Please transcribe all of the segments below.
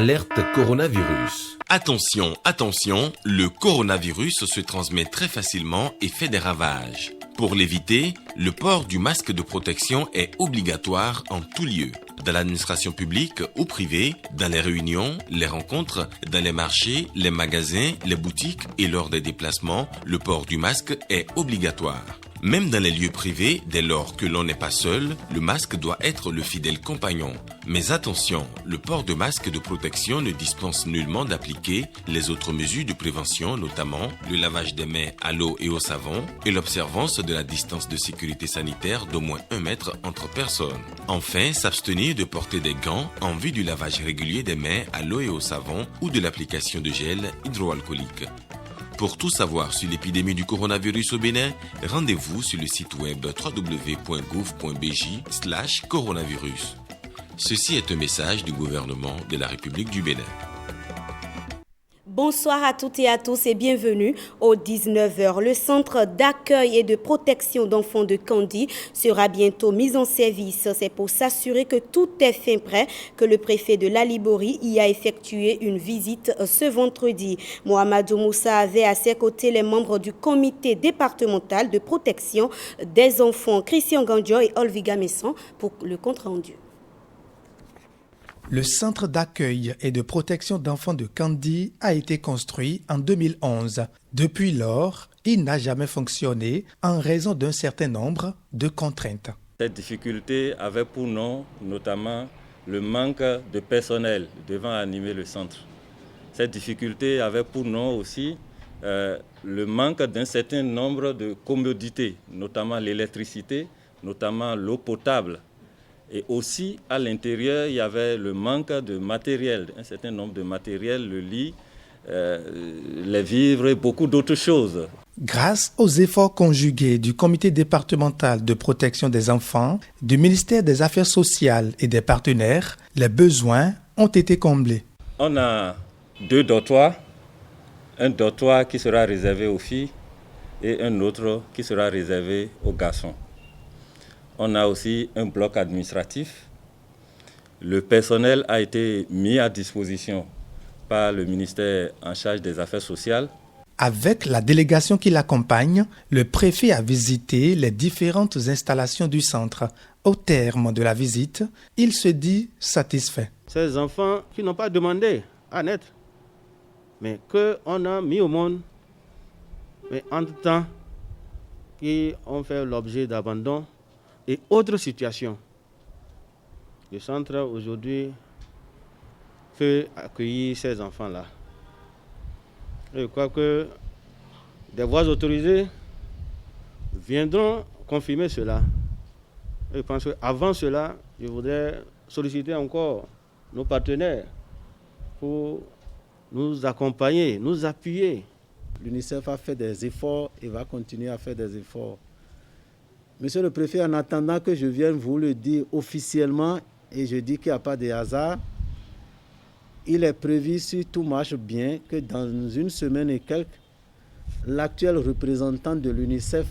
Alerte coronavirus. Attention, attention, le coronavirus se transmet très facilement et fait des ravages. Pour l'éviter, le port du masque de protection est obligatoire en tout lieu. Dans l'administration publique ou privée, dans les réunions, les rencontres, dans les marchés, les magasins, les boutiques et lors des déplacements, le port du masque est obligatoire. Même dans les lieux privés, dès lors que l'on n'est pas seul, le masque doit être le fidèle compagnon. Mais attention, le port de masque de protection ne dispense nullement d'appliquer les autres mesures de prévention, notamment le lavage des mains à l'eau et au savon et l'observance de la distance de sécurité sanitaire d'au moins 1 mètre entre personnes. Enfin, s'abstenir de porter des gants en vue du lavage régulier des mains à l'eau et au savon ou de l'application de gel hydroalcoolique. Pour tout savoir sur l'épidémie du coronavirus au Bénin, rendez-vous sur le site web www.gouv.bj/coronavirus. Ceci est un message du gouvernement de la République du Bénin. Bonsoir à toutes et à tous et bienvenue au 19h. Le centre d'accueil et de protection d'enfants de Kandi sera bientôt mis en service. C'est pour s'assurer que tout est fin prêt que le préfet de l'Alibori y a effectué une visite ce vendredi. Mohamedou Moussa avait à ses côtés les membres du comité départemental de protection des enfants, Christian Gandjo et Olviga Messon, pour le compte rendu. Le centre d'accueil et de protection d'enfants de Kandi a été construit en 2011. Depuis lors, il n'a jamais fonctionné en raison d'un certain nombre de contraintes. Cette difficulté avait pour nom notamment le manque de personnel devant animer le centre. Cette difficulté avait pour nom aussi le manque d'un certain nombre de commodités, notamment l'électricité, notamment l'eau potable. Et aussi, à l'intérieur, il y avait le manque de matériel, un certain nombre de matériel, le lit, les vivres et beaucoup d'autres choses. Grâce aux efforts conjugués du comité départemental de protection des enfants, du ministère des Affaires sociales et des partenaires, les besoins ont été comblés. On a 2 dortoirs, un dortoir qui sera réservé aux filles et un autre qui sera réservé aux garçons. On a aussi un bloc administratif. Le personnel a été mis à disposition par le ministère en charge des Affaires sociales. Avec la délégation qui l'accompagne, le préfet a visité les différentes installations du centre. Au terme de la visite, il se dit satisfait. Ces enfants qui n'ont pas demandé à naître, mais qu'on a mis au monde, mais entre-temps, qui ont fait l'objet d'abandon, et autres situations. Le centre aujourd'hui peut accueillir ces enfants-là. Je crois que des voies autorisées viendront confirmer cela. Je pense qu'avant cela, je voudrais solliciter encore nos partenaires pour nous accompagner, nous appuyer. L'UNICEF a fait des efforts et va continuer à faire des efforts. Monsieur le préfet, en attendant que je vienne vous le dire officiellement, et je dis qu'il n'y a pas de hasard, il est prévu, si tout marche bien, que dans 1 semaine et quelques, l'actuelle représentante de l'UNICEF,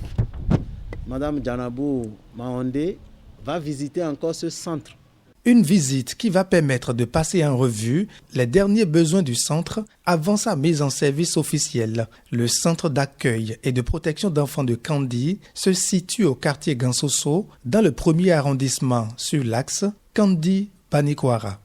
Mme Janabou Mahondé, va visiter encore ce centre. Une visite qui va permettre de passer en revue les derniers besoins du centre avant sa mise en service officielle. Le centre d'accueil et de protection d'enfants de Kandi se situe au quartier Gansoso, dans le 1er arrondissement, sur l'axe Kandi-Panikwara.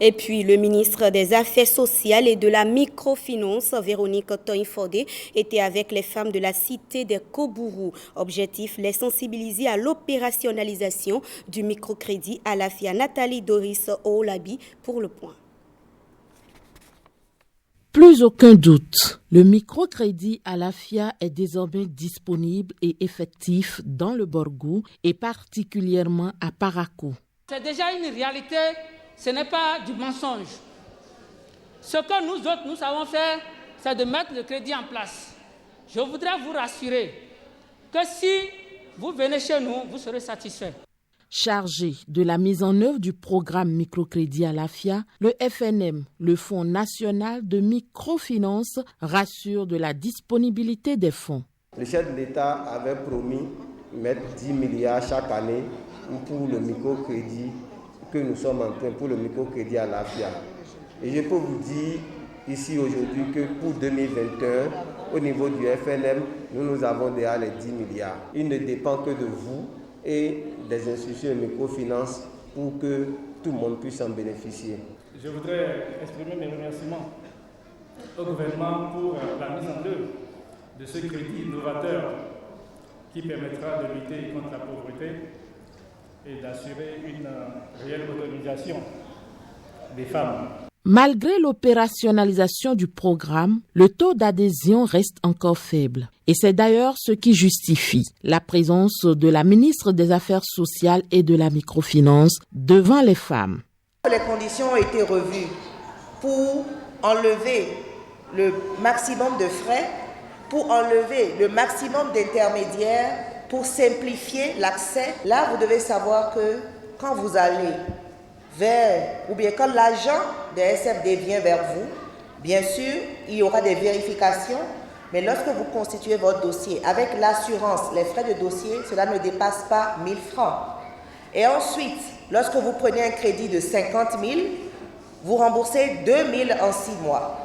Et puis, le ministre des Affaires sociales et de la microfinance, Véronique Toinfodé, était avec les femmes de la cité des Kobourou. Objectif, les sensibiliser à l'opérationnalisation du microcrédit à la FIA. Nathalie Doris Oulabi pour le point. Plus aucun doute, le microcrédit à la FIA est désormais disponible et effectif dans le Borgou et particulièrement à Parakou. C'est déjà une réalité. Ce n'est pas du mensonge. Ce que nous autres, nous savons faire, c'est de mettre le crédit en place. Je voudrais vous rassurer que si vous venez chez nous, vous serez satisfait. Chargé de la mise en œuvre du programme microcrédit à la FIA, le FNM, le Fonds national de microfinance, rassure de la disponibilité des fonds. Le chef de l'État avait promis de mettre 10 milliards chaque année pour le microcrédit que nous sommes en train pour le microcrédit à l'AFIA. Et je peux vous dire ici aujourd'hui que pour 2021, au niveau du FNM, nous avons déjà les 10 milliards. Il ne dépend que de vous et des institutions de microfinance pour que tout le monde puisse en bénéficier. Je voudrais exprimer mes remerciements au gouvernement pour la mise en œuvre de ce crédit innovateur qui permettra de lutter contre la pauvreté et d'assurer une réelle autonomisation des femmes. Malgré l'opérationnalisation du programme, le taux d'adhésion reste encore faible. Et c'est d'ailleurs ce qui justifie la présence de la ministre des Affaires sociales et de la microfinance devant les femmes. Les conditions ont été revues pour enlever le maximum de frais, pour enlever le maximum d'intermédiaires, pour simplifier l'accès. Là, vous devez savoir que quand vous allez ou bien quand l'agent des SFD vient vers vous, bien sûr, il y aura des vérifications, mais lorsque vous constituez votre dossier avec l'assurance, les frais de dossier, cela ne dépasse pas 1 000 francs. Et ensuite, lorsque vous prenez un crédit de 50 000, vous remboursez 2 000 en 6 mois.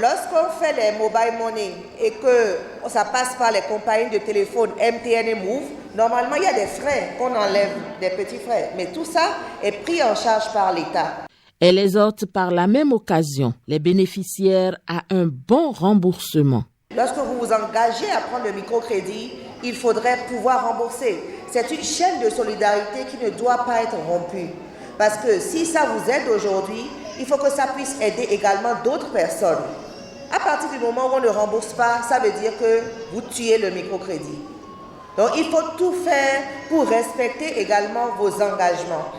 Lorsqu'on fait les mobile money et que ça passe par les compagnies de téléphone MTN et Move, normalement il y a des frais qu'on enlève, des petits frais. Mais tout ça est pris en charge par l'État. Elle exhorte par la même occasion les bénéficiaires à un bon remboursement. Lorsque vous vous engagez à prendre le microcrédit, il faudrait pouvoir rembourser. C'est une chaîne de solidarité qui ne doit pas être rompue. Parce que si ça vous aide aujourd'hui, il faut que ça puisse aider également d'autres personnes. À partir du moment où on ne rembourse pas, ça veut dire que vous tuez le microcrédit. Donc il faut tout faire pour respecter également vos engagements.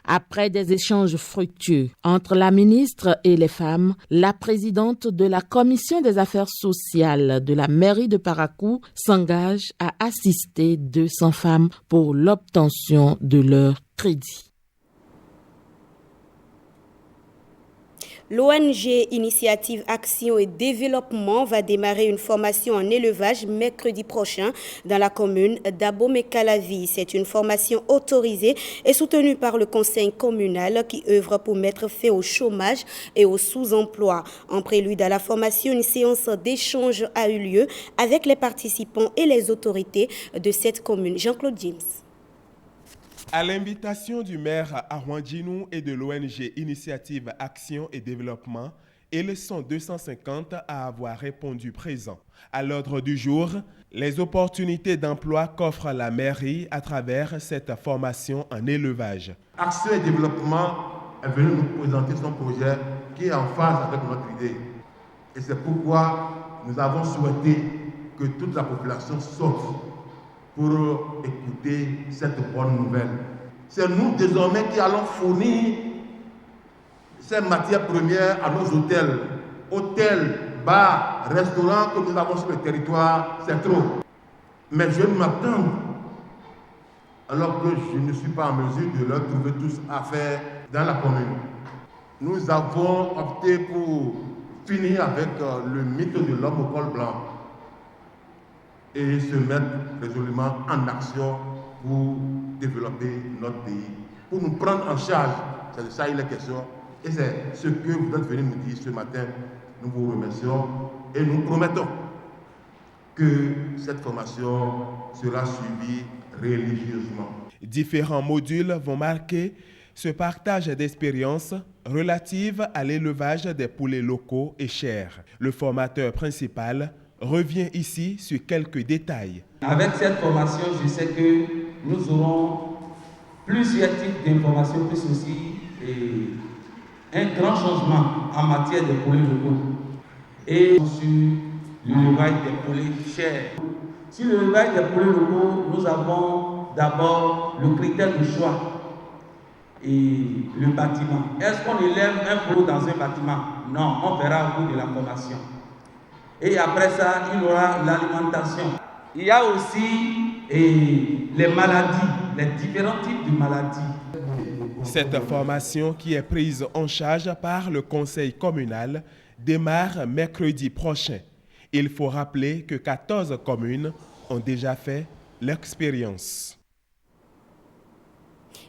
Après des échanges fructueux entre la ministre et les femmes, la présidente de la Commission des affaires sociales de la mairie de Parakou s'engage à assister 200 femmes pour l'obtention de leur crédit. L'ONG Initiative Action et Développement va démarrer une formation en élevage mercredi prochain dans la commune d'Abomey-Calavi. C'est une formation autorisée et soutenue par le conseil communal qui œuvre pour mettre fin au chômage et au sous-emploi. En prélude à la formation, une séance d'échange a eu lieu avec les participants et les autorités de cette commune. Jean-Claude James. À l'invitation du maire Arwandjinou et de l'ONG Initiative Action et Développement, ils sont 250 à avoir répondu présent. À l'ordre du jour, les opportunités d'emploi qu'offre la mairie à travers cette formation en élevage. Action et Développement est venu nous présenter son projet qui est en phase avec notre idée. Et c'est pourquoi nous avons souhaité que toute la population sorte pour écouter cette bonne nouvelle. C'est nous désormais qui allons fournir ces matières premières à nos hôtels, bars, restaurants que nous avons sur le territoire, c'est trop. Mais je m'attends, alors que je ne suis pas en mesure de leur trouver tous affaires dans la commune. Nous avons opté pour finir avec le mythe de l'homme au col blanc et se mettre résolument en action pour développer notre pays, pour nous prendre en charge. C'est de ça il est question. Et c'est ce que vous êtes venu nous dire ce matin. Nous vous remercions et nous promettons que cette formation sera suivie religieusement. Différents modules vont marquer ce partage d'expériences relatives à l'élevage des poulets locaux et chers. Le formateur principal revient ici sur quelques détails. Avec cette formation, je sais que nous aurons plusieurs types d'informations, plus aussi un grand changement en matière de poulets locaux et sur l'élevage des poulets chers. Sur l'élevage des poulets locaux, nous avons d'abord le critère de choix et le bâtiment. Est-ce qu'on élève un poulet dans un bâtiment? Non, on verra au bout de la formation. Et après ça, il y aura l'alimentation. Il y a aussi les maladies, les différents types de maladies. Cette formation, qui est prise en charge par le conseil communal, démarre mercredi prochain. Il faut rappeler que 14 communes ont déjà fait l'expérience.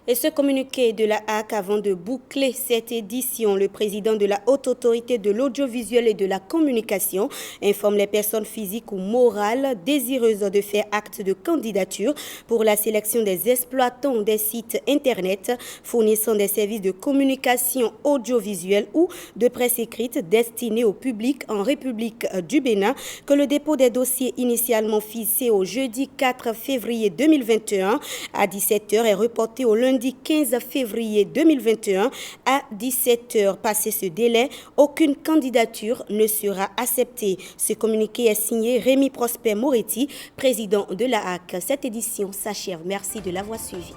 Et ce communiqué de la HAC avant de boucler cette édition, le président de la Haute Autorité de l'Audiovisuel et de la Communication informe les personnes physiques ou morales désireuses de faire acte de candidature pour la sélection des exploitants des sites Internet fournissant des services de communication audiovisuelle ou de presse écrite destinés au public en République du Bénin que le dépôt des dossiers initialement fixé au jeudi 4 février 2021 à 17h est reporté au lundi 15 février 2021 à 17h. Passé ce délai, aucune candidature ne sera acceptée. Ce communiqué est signé Rémi Prosper Moretti, président de la HAC. Cette édition s'achève. Merci de l'avoir suivi.